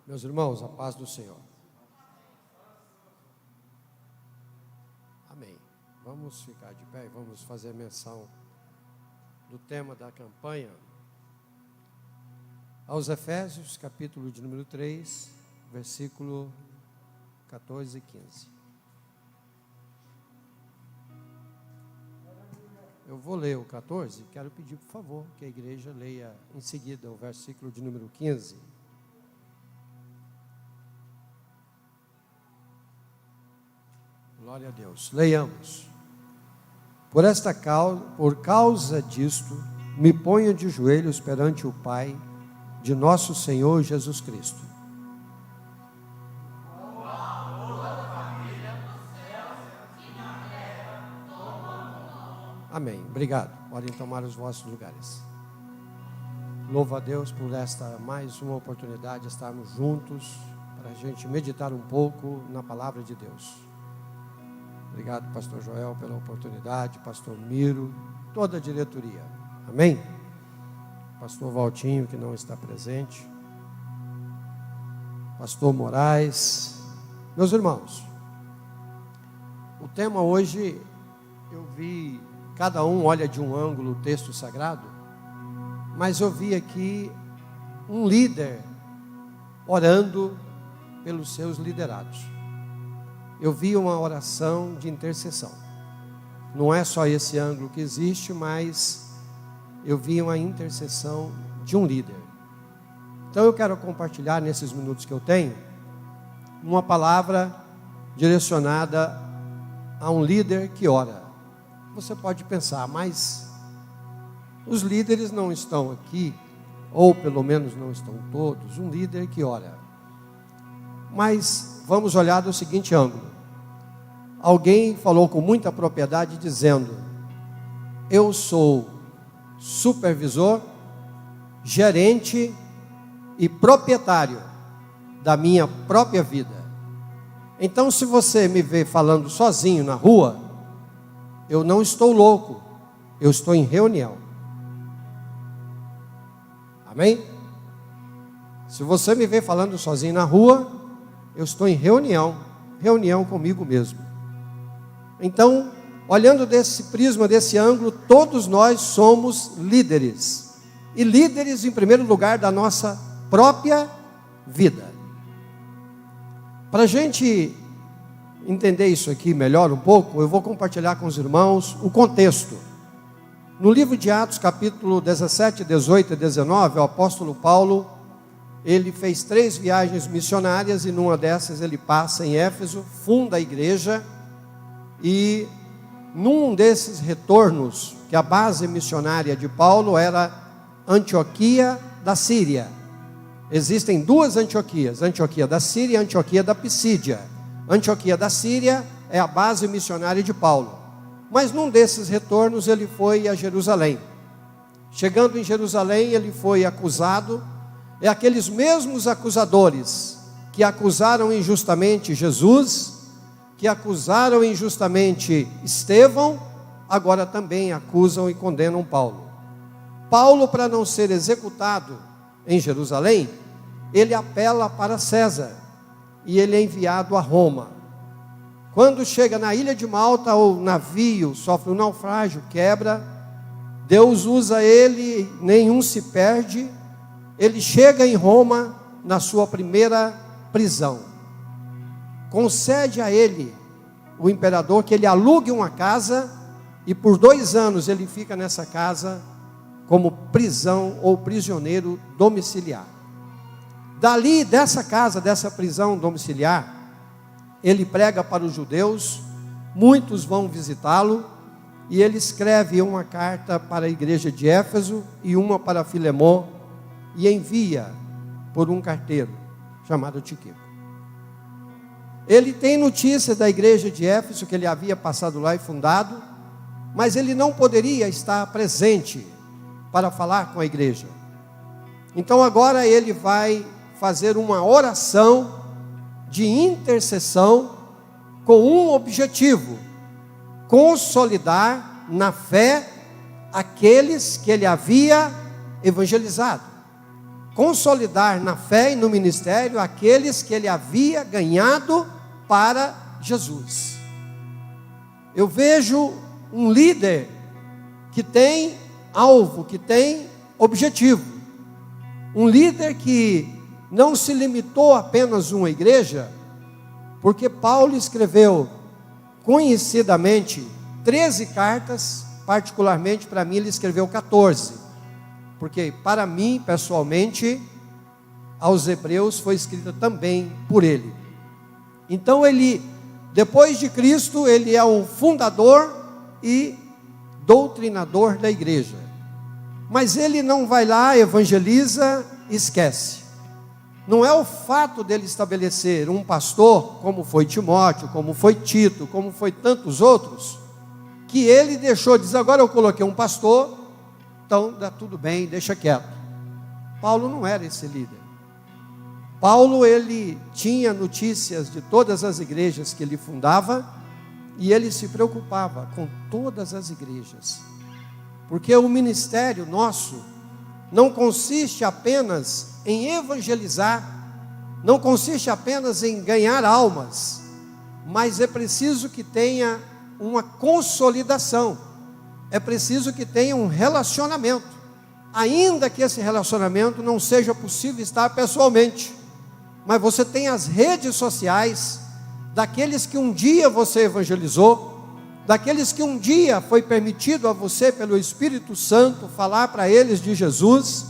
Meus irmãos, a paz do Senhor. Amém. Vamos ficar de pé e vamos fazer menção do tema da campanha aos Efésios, capítulo de número 3, versículo 14 e 15. Eu vou ler o 14, quero pedir, por favor, que a igreja leia em seguida o versículo de número 15. Glória a Deus. Leiamos. Por causa disto, me ponho de joelhos perante o Pai de nosso Senhor Jesus Cristo. Amém. Obrigado. Podem tomar os vossos lugares. Louvo a Deus por esta mais uma oportunidade de estarmos juntos para a gente meditar um pouco na palavra de Deus. Obrigado, pastor Joel, pela oportunidade, pastor Miro, toda a diretoria. Amém? Pastor Valtinho, que não está presente. Pastor Moraes. Meus irmãos, o tema hoje, eu vi, cada um olha de um ângulo o texto sagrado, mas eu vi aqui um líder orando pelos seus liderados. Eu vi uma oração de intercessão. Não é só esse ângulo que existe, mas eu vi uma intercessão de um líder. Então eu quero compartilhar nesses minutos que eu tenho uma palavra direcionada a um líder que ora. Você pode pensar, mas os líderes não estão aqui, ou pelo menos não estão todos, um líder que ora. Mas vamos olhar do seguinte ângulo. Alguém falou com muita propriedade dizendo: eu sou supervisor, gerente e proprietário da minha própria vida. Então, se você me vê falando sozinho na rua, eu não estou louco, eu estou em reunião. Amém? Se você me vê falando sozinho na rua, eu estou em reunião comigo mesmo. Então, olhando desse prisma, desse ângulo, todos nós somos líderes. E líderes, em primeiro lugar, da nossa própria vida. Para a gente entender isso aqui melhor um pouco, eu vou compartilhar com os irmãos o contexto. No livro de Atos, capítulo 17, 18 e 19, o apóstolo Paulo, ele fez 3 viagens missionárias e numa dessas ele passa em Éfeso, funda a igreja e num desses retornos, que a base missionária de Paulo era Antioquia da Síria. Existem 2 Antioquias, Antioquia da Síria e Antioquia da Pisídia. Antioquia da Síria é a base missionária de Paulo. Mas num desses retornos ele foi a Jerusalém. Chegando em Jerusalém ele foi acusado. É aqueles mesmos acusadores que acusaram injustamente Jesus, que acusaram injustamente Estevão, agora também acusam e condenam Paulo. Paulo, para não ser executado em Jerusalém, ele apela para César e ele é enviado a Roma. Quando chega na ilha de Malta, o navio sofre um naufrágio, quebra, Deus usa ele, nenhum se perde. Ele chega em Roma na sua primeira prisão. Concede a ele, o imperador, que ele alugue uma casa e por 2 anos ele fica nessa casa como prisão ou prisioneiro domiciliar. Dali, dessa casa, dessa prisão domiciliar, ele prega para os judeus, muitos vão visitá-lo e ele escreve uma carta para a igreja de Éfeso e uma para Filemon, e envia por um carteiro chamado Tíquico. Ele tem notícia da igreja de Éfeso, que ele havia passado lá e fundado, mas ele não poderia estar presente para falar com a igreja. Então agora ele vai fazer uma oração de intercessão com um objetivo: consolidar na fé aqueles que ele havia evangelizado. consolidar na fé e no ministério aqueles que ele havia ganhado para Jesus. Eu vejo um líder que tem alvo, que tem objetivo. Um líder que não se limitou a apenas uma igreja, porque Paulo escreveu conhecidamente 13 cartas, particularmente para mim ele escreveu 14, porque para mim pessoalmente aos Hebreus foi escrita também por ele. Então ele, depois de Cristo, ele é um fundador e doutrinador da igreja, mas ele não vai lá, evangeliza, esquece. Não é o fato dele estabelecer um pastor, como foi Timóteo, como foi Tito, como foi tantos outros, que ele deixou, diz, agora eu coloquei um pastor, então dá tudo bem, deixa quieto. Paulo não era esse líder. Paulo, ele tinha notícias de todas as igrejas que ele fundava, e ele se preocupava com todas as igrejas, porque o ministério nosso não consiste apenas em evangelizar, não consiste apenas em ganhar almas, mas é preciso que tenha uma consolidação, é preciso que tenha um relacionamento, ainda que esse relacionamento não seja possível estar pessoalmente, mas você tem as redes sociais, daqueles que um dia você evangelizou, daqueles que um dia foi permitido a você pelo Espírito Santo falar para eles de Jesus,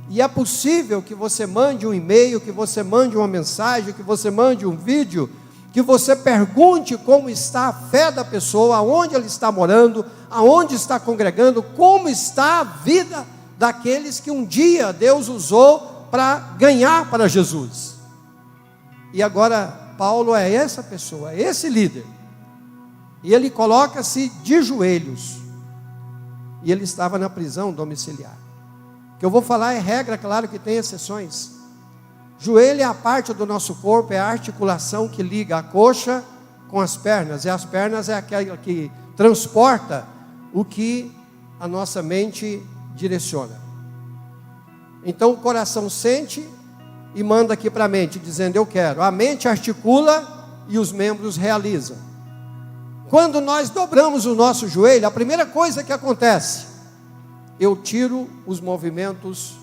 e é possível que você mande um e-mail, que você mande uma mensagem, que você mande um vídeo, que você pergunte como está a fé da pessoa, aonde ela está morando, aonde está congregando, como está a vida daqueles que um dia Deus usou para ganhar para Jesus. E agora Paulo é essa pessoa, é esse líder, e ele coloca-se de joelhos, e ele estava na prisão domiciliar. O que eu vou falar é regra, claro que tem exceções. Joelho é a parte do nosso corpo, é a articulação que liga a coxa com as pernas, e as pernas é aquela que transporta o que a nossa mente direciona. Então o coração sente e manda aqui para a mente, dizendo eu quero. A mente articula e os membros realizam. Quando nós dobramos o nosso joelho, a primeira coisa que acontece, eu tiro os movimentos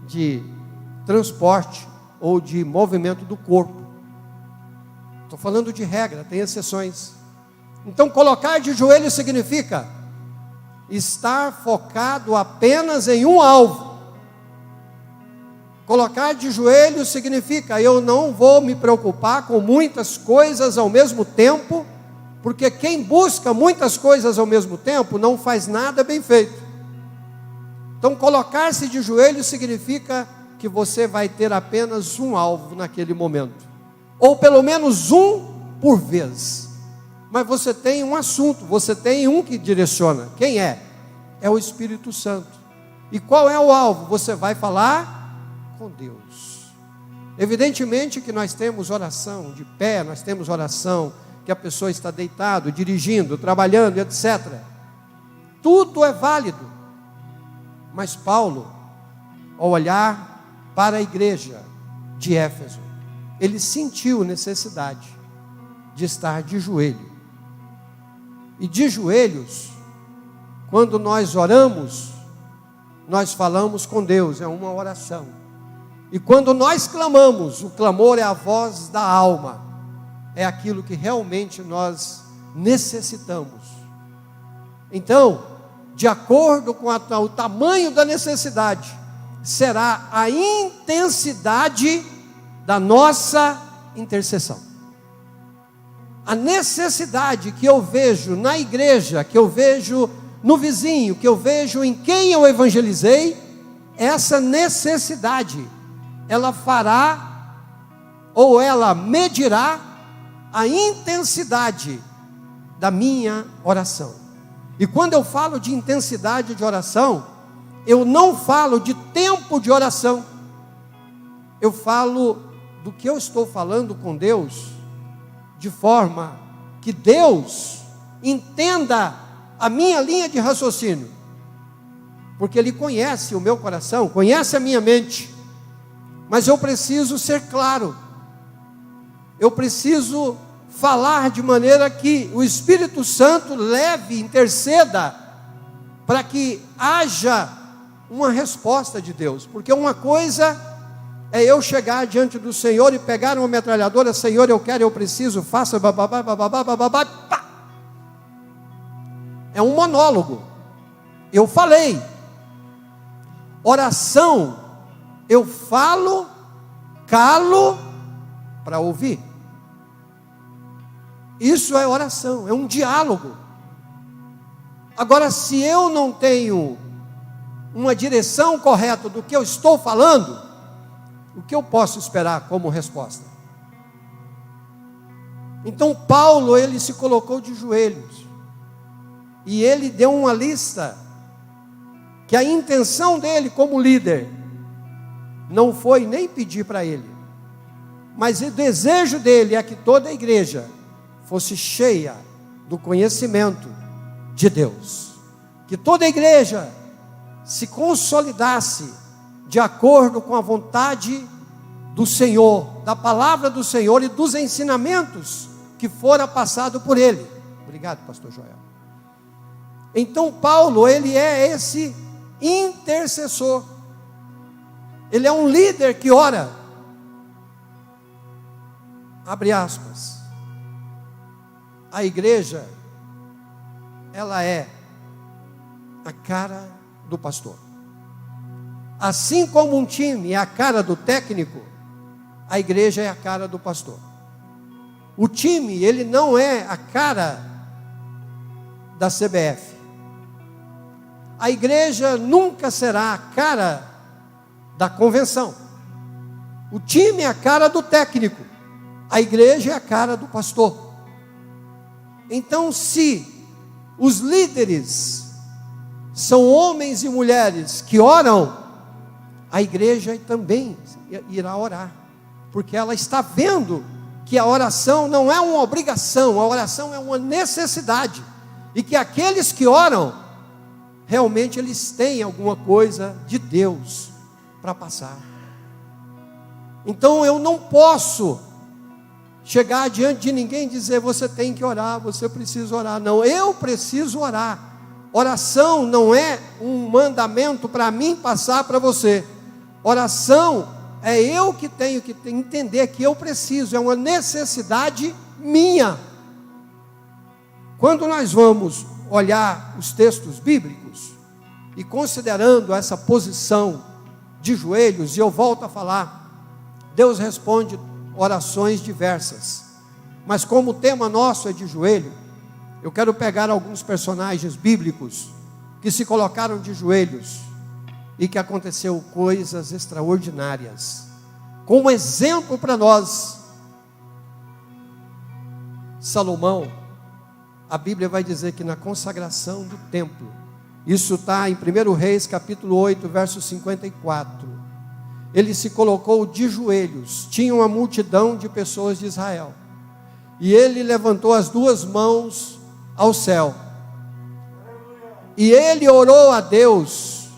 de transporte ou de movimento do corpo. Estou falando de regra, tem exceções. Então colocar de joelho significa estar focado apenas em um alvo. Colocar de joelho significa eu não vou me preocupar com muitas coisas ao mesmo tempo, porque quem busca muitas coisas ao mesmo tempo não faz nada bem feito. Então colocar-se de joelho significa que você vai ter apenas um alvo naquele momento, ou pelo menos um por vez, mas você tem um assunto, você tem um que direciona. Quem é? É o Espírito Santo. E qual é o alvo? Você vai falar com Deus. Evidentemente que nós temos oração de pé, nós temos oração que a pessoa está deitado, dirigindo, trabalhando, etc. Tudo é válido. Mas Paulo, ao olhar para a igreja de Éfeso, ele sentiu necessidade de estar de joelho. E de joelhos, quando nós oramos, nós falamos com Deus, é uma oração. E quando nós clamamos, o clamor é a voz da alma, é aquilo que realmente nós necessitamos. Então, de acordo com o tamanho da necessidade, será a intensidade da nossa intercessão. A necessidade que eu vejo na igreja, que eu vejo no vizinho, que eu vejo em quem eu evangelizei, essa necessidade, ela fará, ou ela medirá a intensidade da minha oração. E quando eu falo de intensidade de oração, eu não falo de tempo de oração, eu falo do que eu estou falando com Deus, de forma que Deus entenda a minha linha de raciocínio, porque Ele conhece o meu coração, conhece a minha mente, Mas eu preciso ser claro. Eu preciso falar de maneira que o Espírito Santo leve, interceda, para que haja uma resposta de Deus. Porque uma coisa é eu chegar diante do Senhor e pegar uma metralhadora: Senhor, eu quero, eu preciso, faça bababá, bababá, bababá, pá. É um monólogo. Eu falei. Oração, eu falo, calo para ouvir. Isso é oração, é um diálogo. Agora, se eu não tenho uma direção correta do que eu estou falando, o que eu posso esperar como resposta? Então Paulo, ele se colocou de joelhos, e ele deu uma lista, que a intenção dele como líder, não foi nem pedir para ele, mas o desejo dele é que toda a igreja fosse cheia do conhecimento de Deus, que toda a igreja se consolidasse de acordo com a vontade do Senhor, da palavra do Senhor e dos ensinamentos que fora passado por ele. Obrigado, pastor Joel. Então Paulo, ele é esse intercessor, ele é um líder que ora. Abre aspas. A igreja, ela é a cara do pastor. Assim como um time é a cara do técnico, a igreja é a cara do pastor. O time, ele não é a cara da CBF. A igreja nunca será a cara da convenção. O time é a cara do técnico. A igreja é a cara do pastor. Então, se os líderes são homens e mulheres que oram, a igreja também irá orar, porque ela está vendo que a oração não é uma obrigação, a oração é uma necessidade, e que aqueles que oram, realmente eles têm alguma coisa de Deus para passar. Então eu não posso chegar diante de ninguém e dizer: você tem que orar, você precisa orar. Não, eu preciso orar. Oração não é um mandamento para mim passar para você. Oração é eu que tenho que entender que eu preciso, é uma necessidade minha. Quando nós vamos olhar os textos bíblicos e considerando essa posição de joelhos, e eu volto a falar, Deus responde orações diversas, mas como o tema nosso é de joelho, eu quero pegar alguns personagens bíblicos que se colocaram de joelhos e que aconteceu coisas extraordinárias. Como exemplo para nós, Salomão, a Bíblia vai dizer que na consagração do templo, isso está em 1 Reis capítulo 8, verso 54, ele se colocou de joelhos, tinha uma multidão de pessoas de Israel, e ele levantou as duas mãos ao céu, e ele orou a Deus,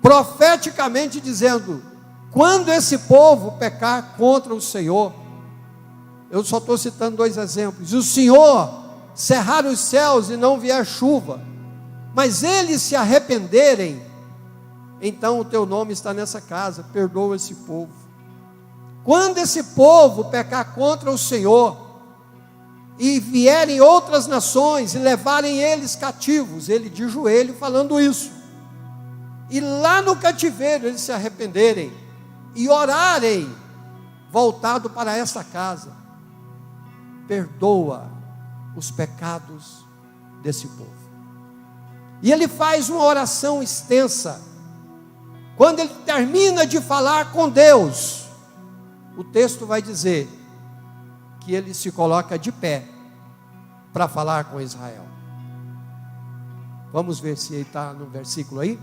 profeticamente dizendo: quando esse povo pecar contra o Senhor, eu só estou citando dois exemplos, e o Senhor cerrar os céus e não vier chuva, mas eles se arrependerem, então o teu nome está nessa casa, perdoa esse povo. Quando esse povo pecar contra o Senhor, e vierem outras nações e levarem eles cativos, ele de joelho falando isso, e lá no cativeiro eles se arrependerem e orarem voltado para essa casa, perdoa os pecados desse povo. E ele faz uma oração extensa. Quando ele termina de falar com Deus, o texto vai dizer que ele se coloca de pé para falar com Israel. Vamos ver se ele está no versículo aí.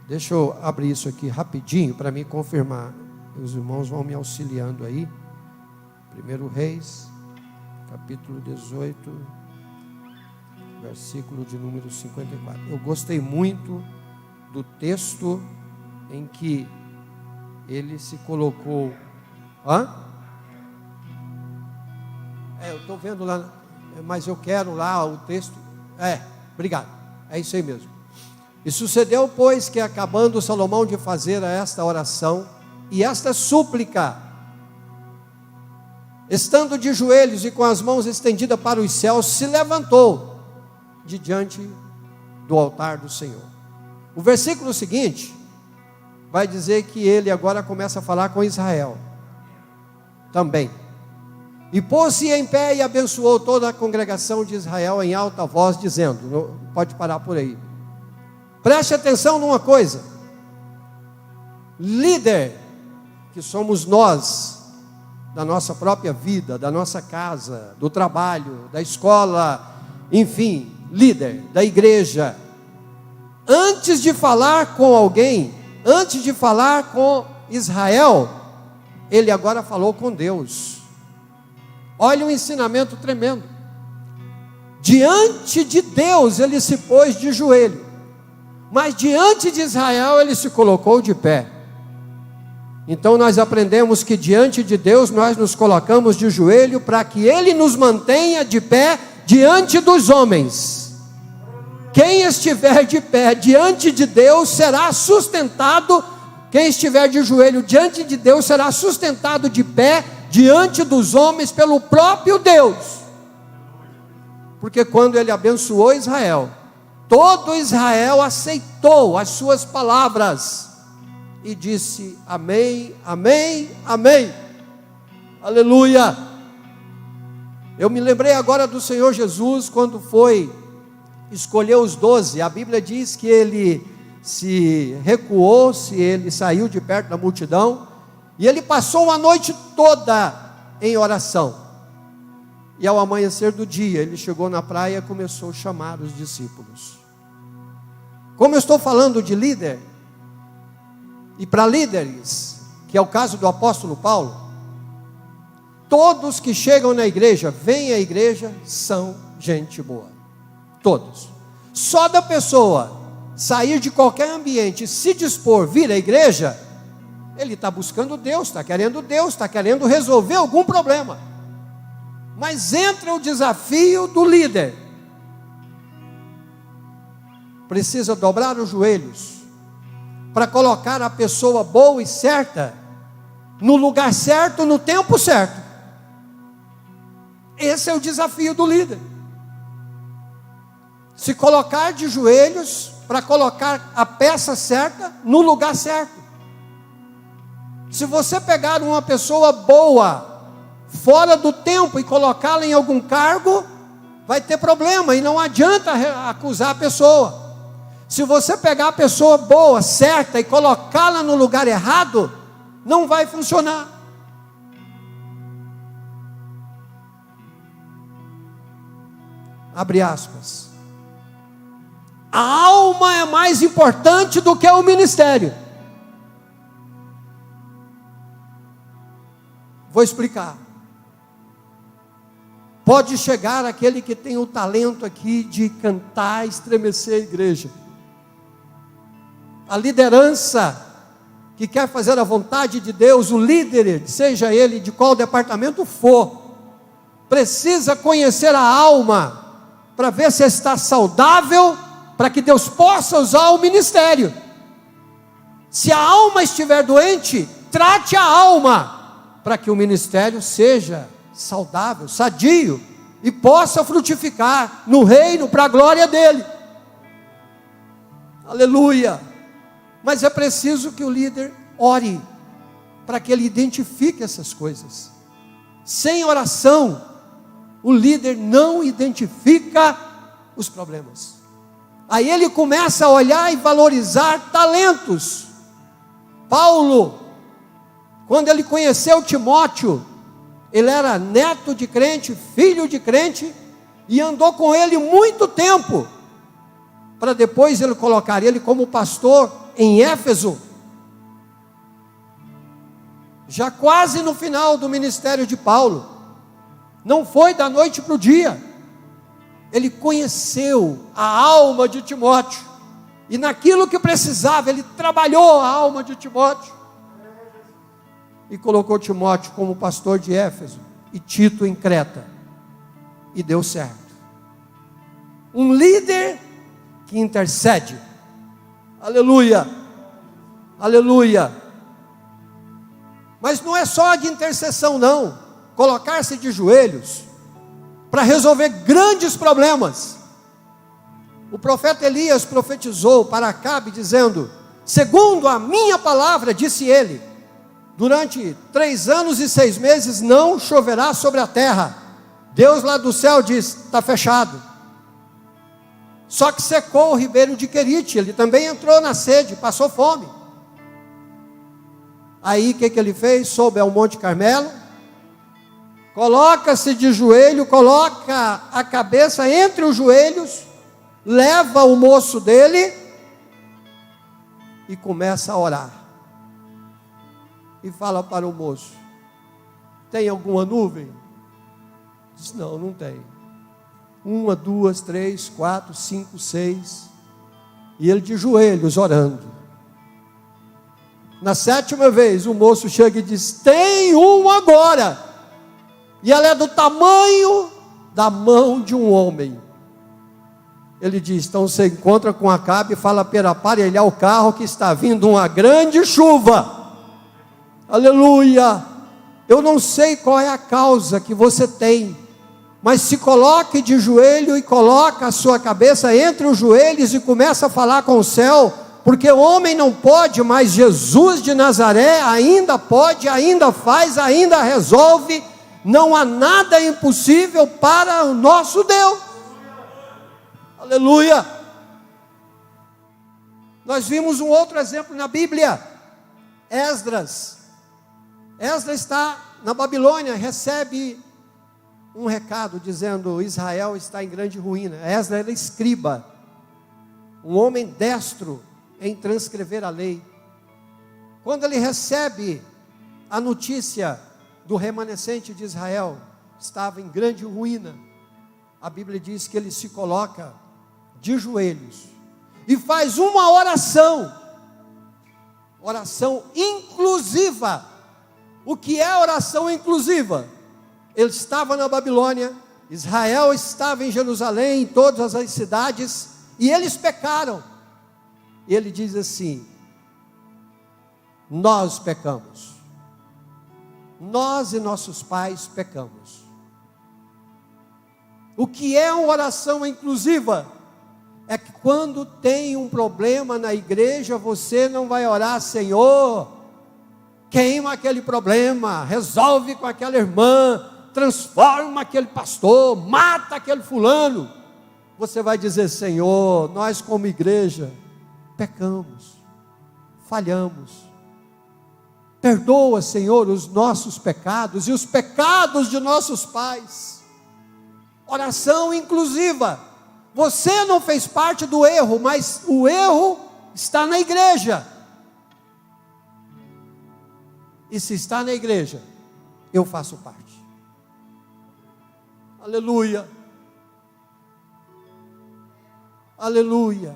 Deixa eu abrir isso aqui rapidinho para me confirmar. Os irmãos vão me auxiliando aí. 1 Reis, capítulo 18, versículo de número 54. Eu gostei muito do texto em que ele se colocou. Eu estou vendo lá, mas eu quero lá o texto. Obrigado, é isso aí mesmo. E sucedeu, pois, que acabando Salomão de fazer esta oração e esta súplica, estando de joelhos e com as mãos estendidas para os céus, se levantou de diante do altar do Senhor. O versículo seguinte vai dizer que ele agora começa a falar com Israel também. E pôs-se em pé e abençoou toda a congregação de Israel em alta voz, dizendo, pode parar por aí. Preste atenção numa coisa. Líder, que somos nós, da nossa própria vida, da nossa casa, do trabalho, da escola, enfim, líder da igreja, antes de falar com alguém, antes de falar com Israel, ele agora falou com Deus. Olha um ensinamento tremendo. Diante de Deus ele se pôs de joelho, mas diante de Israel ele se colocou de pé. Então nós aprendemos que diante de Deus nós nos colocamos de joelho para que Ele nos mantenha de pé diante dos homens. Quem estiver de pé diante de Deus será sustentado. Quem estiver de joelho diante de Deus será sustentado de pé diante dos homens pelo próprio Deus. Porque quando Ele abençoou Israel, todo Israel aceitou as suas palavras e disse amém, amém, amém, aleluia. Eu me lembrei agora do Senhor Jesus, quando foi escolher os 12, a Bíblia diz que ele se recuou, ele saiu de perto da multidão, e ele passou uma noite toda em oração, e ao amanhecer do dia, ele chegou na praia e começou a chamar os discípulos. Como eu estou falando de líder, e para líderes, que é o caso do apóstolo Paulo, todos que chegam na igreja, vêm à igreja, são gente boa, todos. Só da pessoa sair de qualquer ambiente, se dispor, vir à igreja, ele está buscando Deus, está querendo resolver algum problema. Mas entra o desafio do líder, precisa dobrar os joelhos, para colocar a pessoa boa e certa, no lugar certo, no tempo certo. Esse é o desafio do líder. Se colocar de joelhos, para colocar a peça certa, no lugar certo. Se você pegar uma pessoa boa, fora do tempo, e colocá-la em algum cargo, vai ter problema, e não adianta acusar a pessoa. Se você pegar a pessoa boa, certa, e colocá-la no lugar errado, não vai funcionar. Abre aspas. A alma é mais importante do que o ministério. Vou explicar. Pode chegar aquele que tem o talento aqui de cantar, estremecer a igreja. A liderança que quer fazer a vontade de Deus, o líder, seja ele de qual departamento for, precisa conhecer a alma, para ver se está saudável, para que Deus possa usar o ministério. Se a alma estiver doente, trate a alma, para que o ministério seja saudável, sadio, e possa frutificar no reino, para a glória dele. Aleluia. Mas é preciso que o líder ore, para que ele identifique essas coisas. Sem oração, o líder não identifica os problemas. Aí ele começa a olhar e valorizar talentos. Paulo, quando ele conheceu Timóteo, ele era neto de crente, filho de crente, e andou com ele muito tempo, para depois ele colocar ele como pastor em Éfeso, já quase no final do ministério de Paulo. Não foi da noite para o dia. Ele conheceu a alma de Timóteo, E naquilo que precisava, ele trabalhou a alma de Timóteo. E colocou Timóteo como pastor de Éfeso e Tito em Creta. E deu certo. Um líder que intercede. Aleluia. Aleluia. Mas não é só de intercessão não. Colocar-se de joelhos para resolver grandes problemas. O profeta Elias profetizou para Acabe dizendo: segundo a minha palavra, disse ele, durante 3 anos e 6 meses não choverá sobre a terra. Deus lá do céu diz: está fechado. Só que secou o ribeiro de Querite, ele também entrou na sede, passou fome. Aí o que ele fez? Sobe ao Monte Carmelo, coloca-se de joelho, coloca a cabeça entre os joelhos, leva o moço dele e começa a orar. E fala para o moço: tem alguma nuvem? Diz: não, não tem. 1, 2, 3, 4, 5, 6. E ele de joelhos orando. Na 7ª vez o moço chega e diz: tem uma agora. E ela é do tamanho da mão de um homem. Ele diz: então você encontra com Acabe e fala para aparelhar o carro que está vindo uma grande chuva. Aleluia. Eu não sei qual é a causa que você tem, mas se coloque de joelho e coloca a sua cabeça entre os joelhos e começa a falar com o céu, porque o homem não pode, mas Jesus de Nazaré ainda pode, ainda faz, ainda resolve. Não há nada impossível para o nosso Deus. Aleluia. Nós vimos um outro exemplo na Bíblia. Esdras está na Babilônia, recebe um recado dizendo: Israel está em grande ruína. Esdras era escriba, um homem destro em transcrever a lei. Quando ele recebe a notícia do remanescente de Israel estava em grande ruína, a Bíblia diz que ele se coloca de joelhos e faz uma oração inclusiva. O que é oração inclusiva? Ele estava na Babilônia, Israel estava em Jerusalém, em todas as cidades, e eles pecaram. E ele diz assim: nós pecamos, nós e nossos pais pecamos. O que é uma oração inclusiva? É que quando tem um problema na igreja, você não vai orar: Senhor, queima aquele problema, resolve com aquela irmã, transforma aquele pastor, mata aquele fulano. Você vai dizer: Senhor, nós como igreja pecamos, falhamos, perdoa, Senhor, os nossos pecados e os pecados de nossos pais. Oração inclusiva. Você não fez parte do erro, mas o erro está na igreja. E se está na igreja, eu faço parte. Aleluia. Aleluia.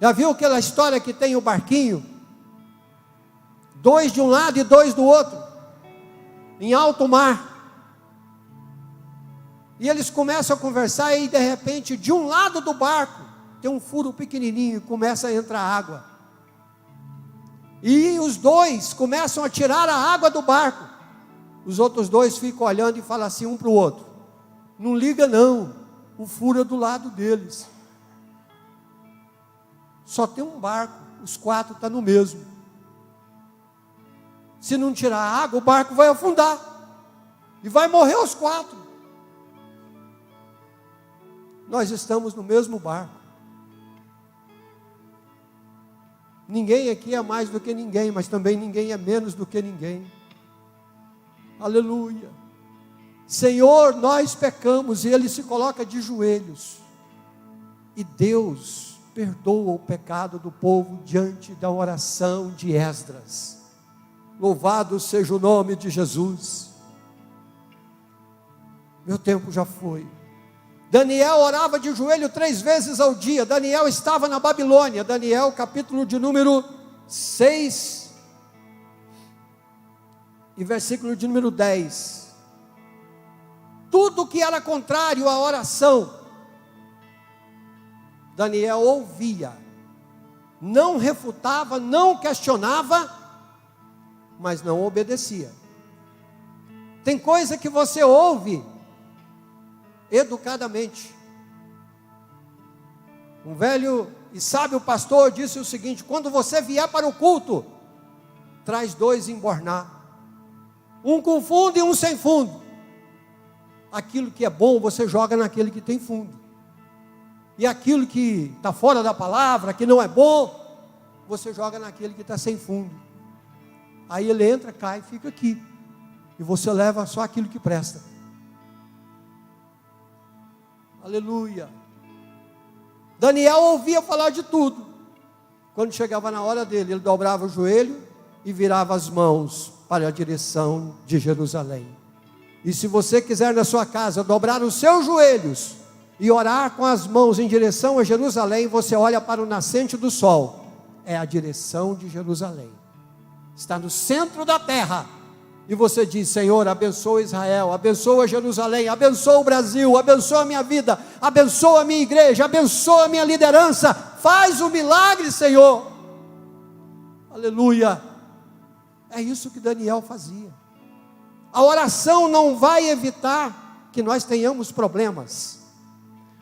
Já viu aquela história que tem o barquinho? 2 de um lado e 2 do outro, em alto mar. E eles começam a conversar e de repente, de um lado do barco, tem um furo pequenininho e começa a entrar água. E os dois começam a tirar a água do barco. Os outros 2 ficam olhando e falam assim um para o outro: não liga não, o furo é do lado deles. Só tem um barco, os 4 estão no mesmo. Se não tirar a água, o barco vai afundar e vai morrer os 4. Nós estamos no mesmo barco. Ninguém aqui é mais do que ninguém, mas também ninguém é menos do que ninguém. Aleluia. Senhor, nós pecamos. E ele se coloca de joelhos. E Deus perdoa o pecado do povo diante da oração de Esdras. Louvado seja o nome de Jesus. Meu tempo já foi. Daniel orava de joelho 3 vezes ao dia. Daniel estava na Babilônia. Daniel, capítulo de número 6 e versículo de número 10. Tudo que era contrário à oração, Daniel ouvia, não refutava, não questionava, mas não obedecia. Tem coisa que você ouve educadamente. Um velho e sábio pastor disse o seguinte: quando você vier para o culto, traz 2 embornar, um com fundo e um sem fundo. Aquilo que é bom você joga naquele que tem fundo, e aquilo que está fora da palavra, que não é bom, você joga naquele que está sem fundo. Aí ele entra, cai, fica aqui, e você leva só aquilo que presta. Aleluia. Daniel ouvia falar de tudo. Quando chegava na hora dele, ele dobrava o joelho e virava as mãos para a direção de Jerusalém. E se você quiser na sua casa dobrar os seus joelhos e orar com as mãos em direção a Jerusalém, você olha para o nascente do sol. É a direção de Jerusalém. Está no centro da terra. E você diz: Senhor, abençoa Israel, abençoa Jerusalém, abençoa o Brasil, abençoa a minha vida, abençoa a minha igreja, abençoa a minha liderança. Faz o milagre, Senhor. Aleluia. É isso que Daniel fazia. A oração não vai evitar que nós tenhamos problemas,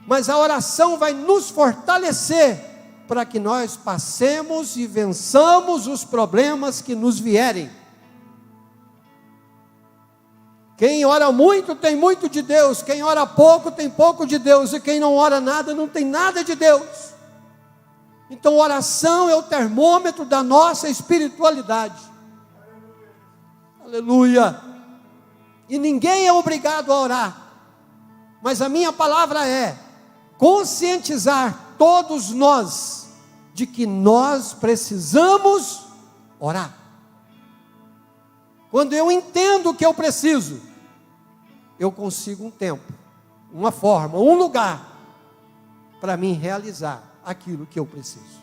mas a oração vai nos fortalecer para que nós passemos e vençamos os problemas que nos vierem. Quem ora muito tem muito de Deus, quem ora pouco tem pouco de Deus, e quem não ora nada não tem nada de Deus. Então oração é o termômetro da nossa espiritualidade. Aleluia. E ninguém é obrigado a orar, mas a minha palavra é conscientizar todos nós de que nós precisamos orar. Quando eu entendo o que eu preciso, eu consigo um tempo, uma forma, um lugar para mim realizar aquilo que eu preciso.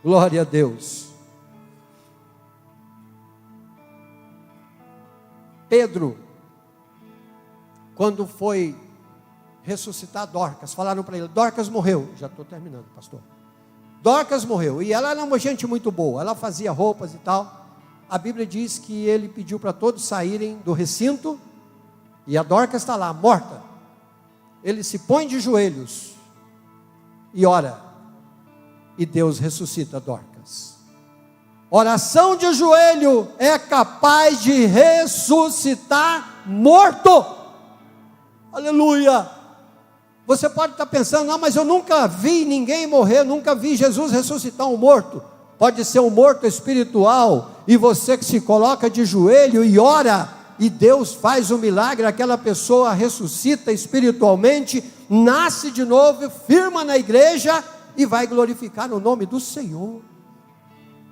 Glória a Deus. Pedro, quando foi ressuscitar Dorcas, falaram para ele: Dorcas morreu. Já estou terminando, pastor. Dorcas morreu, e ela era uma gente muito boa, ela fazia roupas e tal. A Bíblia diz que ele pediu para todos saírem do recinto, e a Dorcas está lá, morta. Ele se põe de joelhos e ora, e Deus ressuscita Dorcas. Oração de joelho é capaz de ressuscitar morto. Aleluia. Você pode estar pensando: não, mas eu nunca vi ninguém morrer, nunca vi Jesus ressuscitar um morto. Pode ser um morto espiritual, e você que se coloca de joelho e ora, e Deus faz um milagre, aquela pessoa ressuscita espiritualmente, nasce de novo, firma na igreja e vai glorificar o nome do Senhor.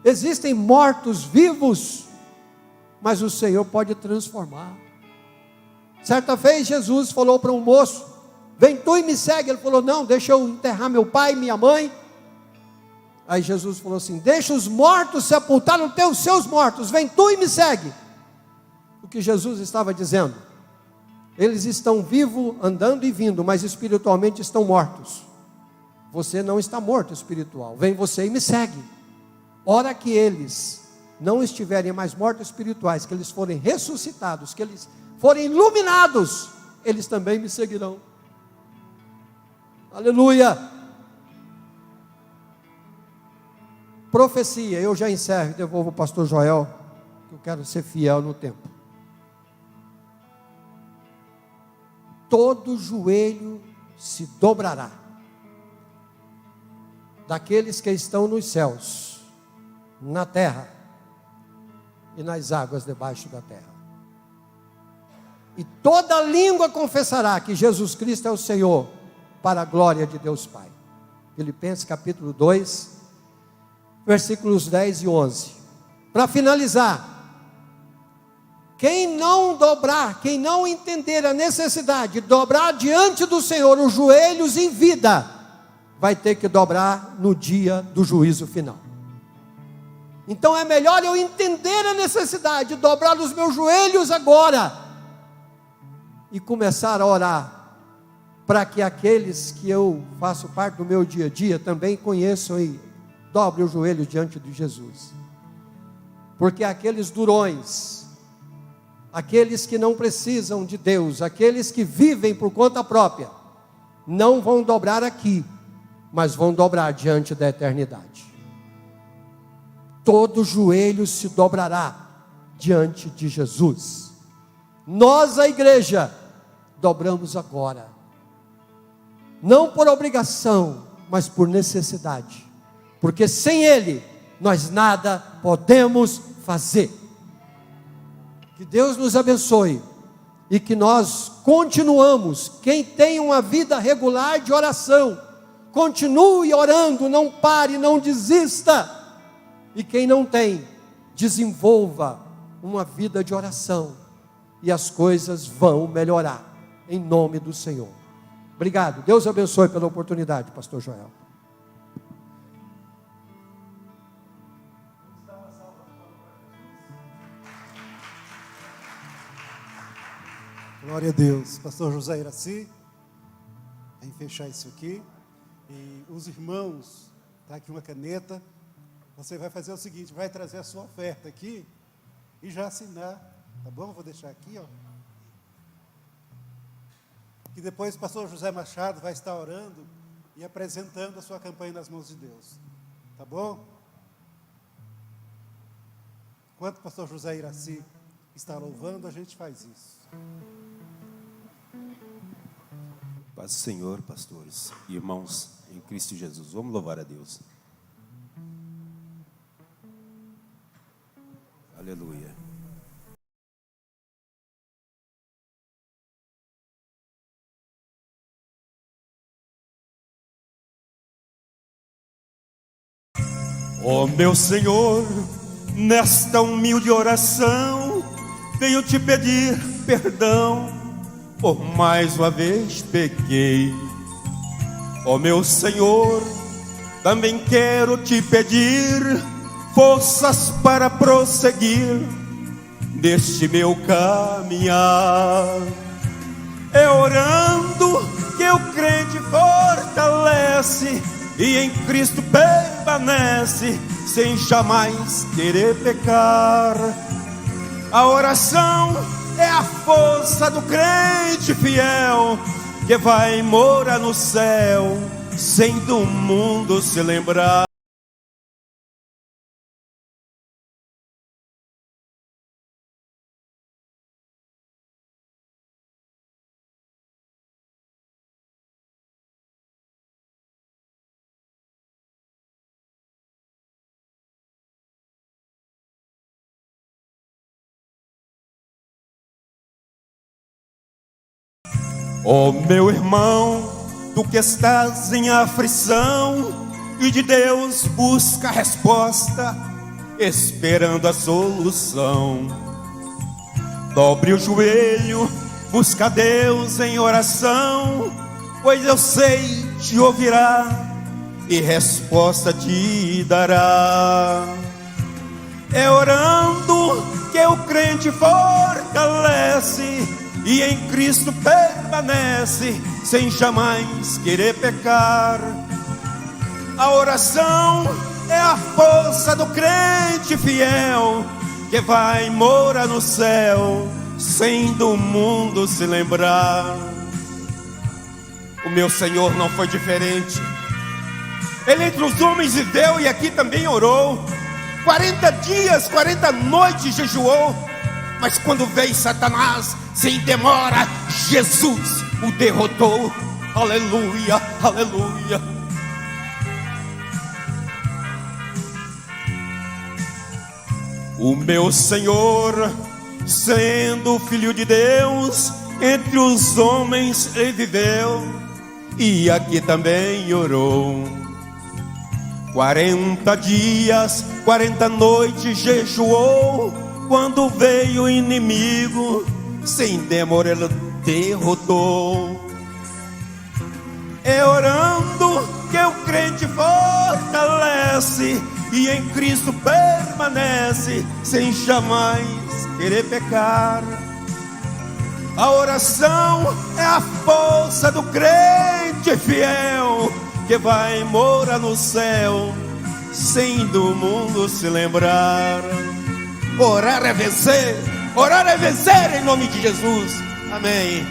Existem mortos vivos, mas o Senhor pode transformar. Certa vez Jesus falou para um moço: vem tu e me segue. Ele falou: não, deixa eu enterrar meu pai e minha mãe. Aí Jesus falou assim: deixa os mortos sepultar os seus mortos, vem tu e me segue. O que Jesus estava dizendo: eles estão vivos, andando e vindo, mas espiritualmente estão mortos. Você não está morto espiritual, vem você e me segue. Hora que eles não estiverem mais mortos espirituais, que eles forem ressuscitados, que eles forem iluminados, eles também me seguirão. Aleluia. Profecia, eu já encerro e devolvo ao pastor Joel, que eu quero ser fiel no tempo. Todo joelho se dobrará, daqueles que estão nos céus, na terra e nas águas debaixo da terra. E toda língua confessará que Jesus Cristo é o Senhor, para a glória de Deus Pai. Filipenses capítulo 2, versículos 10 e 11. Para finalizar, Quem não dobrar, quem não entender a necessidade de dobrar diante do Senhor os joelhos em vida, vai ter que dobrar no dia do juízo final. Então é melhor eu entender a necessidade de dobrar os meus joelhos agora e começar a orar, para que aqueles que eu faço parte do meu dia a dia também conheçam e dobrem o joelho diante de Jesus. Porque aqueles durões, aqueles que não precisam de Deus, aqueles que vivem por conta própria, não vão dobrar aqui, mas vão dobrar diante da eternidade. Todo joelho se dobrará diante de Jesus. Nós, a igreja, dobramos agora, não por obrigação, mas por necessidade, porque sem Ele, nós nada podemos fazer. Que Deus nos abençoe, e que nós continuamos, quem tem uma vida regular de oração, continue orando, não pare, não desista, e quem não tem, desenvolva uma vida de oração, e as coisas vão melhorar, em nome do Senhor. Obrigado, Deus abençoe pela oportunidade, pastor Joel. Glória a Deus. Pastor José Iraci, vem fechar isso aqui. E os irmãos, está aqui uma caneta. Você vai fazer o seguinte, vai trazer a sua oferta aqui e já assinar, tá bom? Vou deixar aqui, ó. E depois o pastor José Machado vai estar orando e apresentando a sua campanha nas mãos de Deus, tá bom? Enquanto o pastor José Iraci está louvando, a gente faz isso. Paz do Senhor, pastores e irmãos em Cristo Jesus. Vamos louvar a Deus. Aleluia. Ó meu Senhor, nesta humilde oração, venho te pedir perdão, por mais uma vez pequei. Ó meu Senhor, também quero te pedir forças para prosseguir neste meu caminhar. É orando que o crente fortalece e em Cristo permanece, sem jamais querer pecar. A oração é a força do crente fiel, que vai morar no céu, sem do mundo se lembrar. Ó meu irmão, tu que estás em aflição e de Deus busca a resposta, esperando a solução. Dobre o joelho, busca Deus em oração, pois eu sei te ouvirá e resposta te dará. É orando que o crente fortalece e em Cristo permanece, sem jamais querer pecar. A oração é a força do crente fiel, que vai morar no céu, sem do mundo se lembrar. O meu Senhor não foi diferente. Ele entre os homens viveu e aqui também orou. 40 dias, 40 noites jejuou. Mas quando veio Satanás, sem demora, Jesus o derrotou. Aleluia, aleluia. O meu Senhor, sendo filho de Deus, entre os homens ele viveu e aqui também orou. 40 dias, 40 noites jejuou, Quando veio o inimigo, sem demora ele derrotou. É orando que o crente fortalece e em Cristo permanece, sem jamais querer pecar. A oração é a força do crente fiel, que vai morar no céu, sem do mundo se lembrar. Orar é vencer em nome de Jesus. Amém.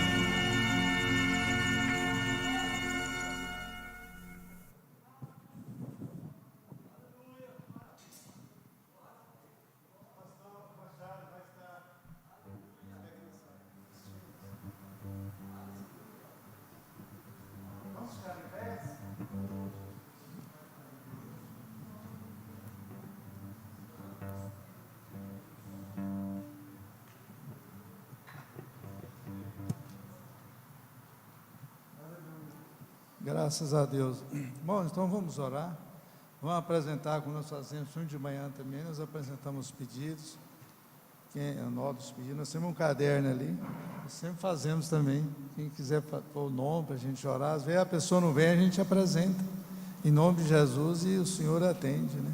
Graças a Deus. Bom, então vamos orar. Vamos apresentar, como nós fazemos de manhã também, nós apresentamos os pedidos. Quem anota os pedidos, nós temos um caderno ali, nós sempre fazemos também. Quem quiser pôr o nome para a gente orar, às vezes a pessoa não vem, a gente apresenta, em nome de Jesus, e o Senhor atende, né?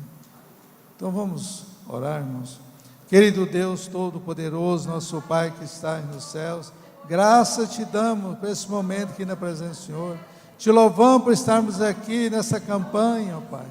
Então vamos orar, irmãos. Querido Deus Todo-Poderoso, nosso Pai que está nos céus, graças te damos por esse momento aqui na presença do Senhor. Te louvamos por estarmos aqui nessa campanha, ó Pai.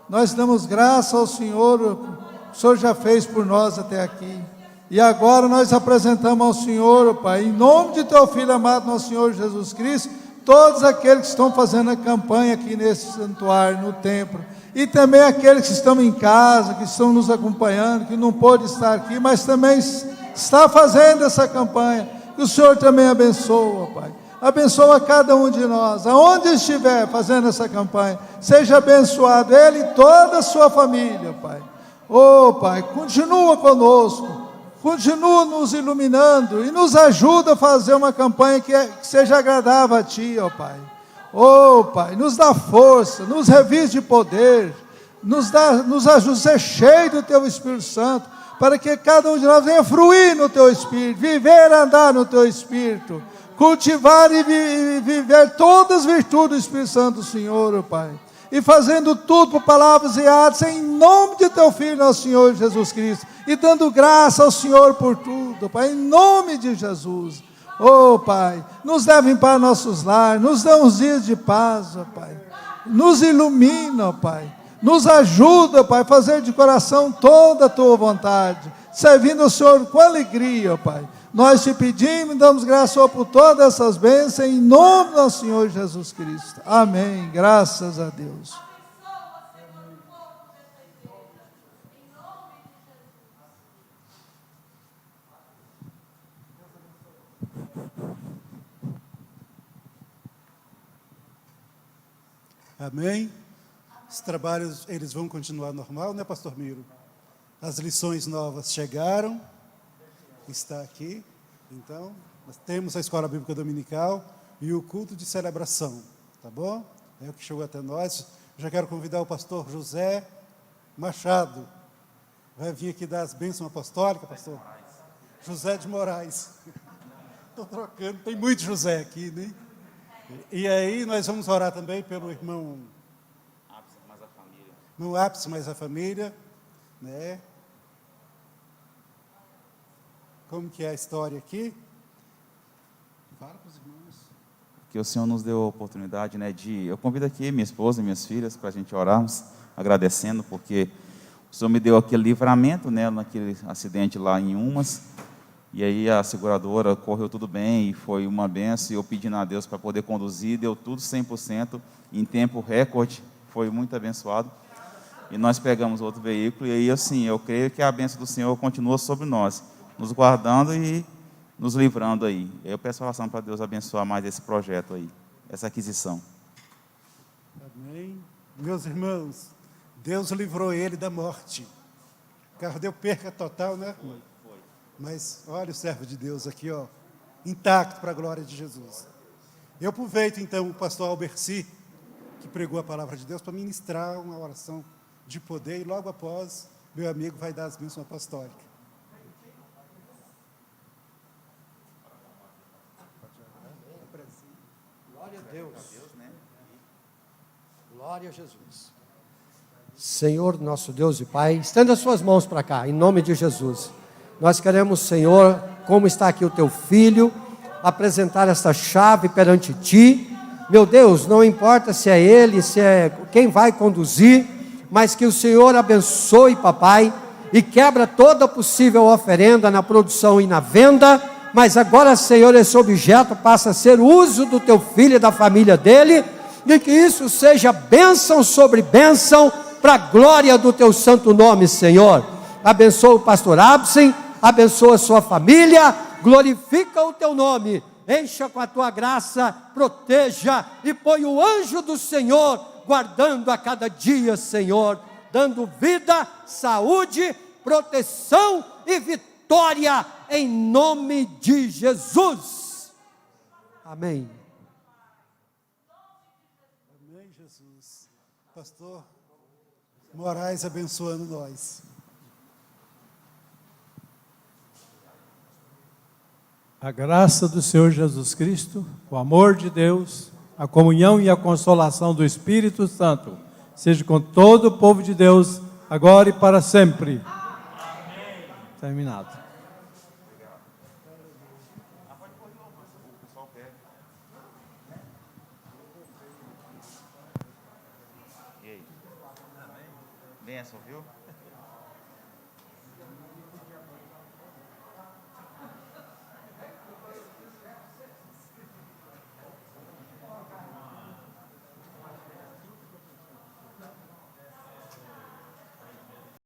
Nós damos graça ao Senhor, o Senhor já fez por nós até aqui. E agora nós apresentamos ao Senhor, ó Pai, em nome de Teu Filho amado, nosso Senhor Jesus Cristo, todos aqueles que estão fazendo a campanha aqui nesse santuário, no templo, e também aqueles que estão em casa, que estão nos acompanhando, que não pôde estar aqui, mas também está fazendo essa campanha. Que o Senhor também abençoe, ó Pai. Abençoa cada um de nós, aonde estiver fazendo essa campanha, seja abençoado ele e toda a sua família, Pai. Oh, Pai, continua conosco, continua nos iluminando e nos ajuda a fazer uma campanha que seja agradável a Ti, ó Pai. Oh, Pai, nos dá força, nos reviste de poder, nos ajuda a ser cheio do Teu Espírito Santo, para que cada um de nós venha fruir no Teu Espírito, viver e andar no Teu Espírito, cultivar e viver todas as virtudes do Espírito Santo do Senhor, ó Pai, e fazendo tudo por palavras e atos, em nome de Teu Filho, nosso Senhor Jesus Cristo, e dando graça ao Senhor por tudo, Pai, em nome de Jesus. Oh Pai, nos leve para nossos lares, nos dê uns dias de paz, ó Pai, nos ilumina, ó Pai, nos ajuda, Pai, a fazer de coração toda a Tua vontade, servindo ao Senhor com alegria, ó Pai. Nós te pedimos e damos graça por todas essas bênçãos, em nome do nosso Senhor Jesus Cristo. Amém. Graças a Deus. Amém? Os trabalhos, eles vão continuar normal, né, pastor Miro? As lições novas chegaram, está aqui. Então, nós temos a Escola Bíblica Dominical e o culto de celebração, tá bom? É o que chegou até nós. Já quero convidar o pastor José Machado. Vai vir aqui dar as bênçãos apostólicas, pastor? José de Moraes. Estou trocando, tem muito José aqui, né? E aí nós vamos orar também pelo irmão Ápice mais a família. No Ápice mais a família, né? Como que é a história aqui? Fala para os irmãos. Que o Senhor nos deu a oportunidade, né, eu convido aqui minha esposa e minhas filhas para a gente orarmos, agradecendo, porque o Senhor me deu aquele livramento, né, naquele acidente lá em Umas, e aí a seguradora correu tudo bem, e foi uma benção, e eu pedindo a Deus para poder conduzir, deu tudo 100%, em tempo recorde, foi muito abençoado, e nós pegamos outro veículo, e aí assim, eu creio que a bênção do Senhor continua sobre nós, nos guardando e nos livrando aí. Eu peço oração para Deus abençoar mais esse projeto aí, essa aquisição. Amém. Meus irmãos, Deus livrou ele da morte. O carro deu perca total, né? Foi. Mas olha o servo de Deus aqui, ó, intacto para a glória de Jesus. Eu aproveito então o pastor Alberci, que pregou a palavra de Deus, para ministrar uma oração de poder, e logo após, meu amigo vai dar as bênçãos apostólicas. Glória a Jesus. Senhor, nosso Deus e Pai, estenda as suas mãos para cá, em nome de Jesus. Nós queremos, Senhor, como está aqui o teu filho, apresentar esta chave perante ti. Meu Deus, não importa se é ele, se é quem vai conduzir, mas que o Senhor abençoe, papai, e quebra toda possível oferenda na produção e na venda. Mas agora, Senhor, esse objeto passa a ser uso do teu filho e da família dele, e que isso seja bênção sobre bênção, para a glória do teu santo nome, Senhor. Abençoa o pastor Absen, abençoa a sua família, glorifica o teu nome, encha com a tua graça, proteja e põe o anjo do Senhor guardando a cada dia, Senhor, dando vida, saúde, proteção e vitória em nome de Jesus. Amém. Amém, Jesus. Pastor Moraes abençoando nós. A graça do Senhor Jesus Cristo, o amor de Deus, a comunhão e a consolação do Espírito Santo, seja com todo o povo de Deus, agora e para sempre. Amém. Terminado. Bênção, viu?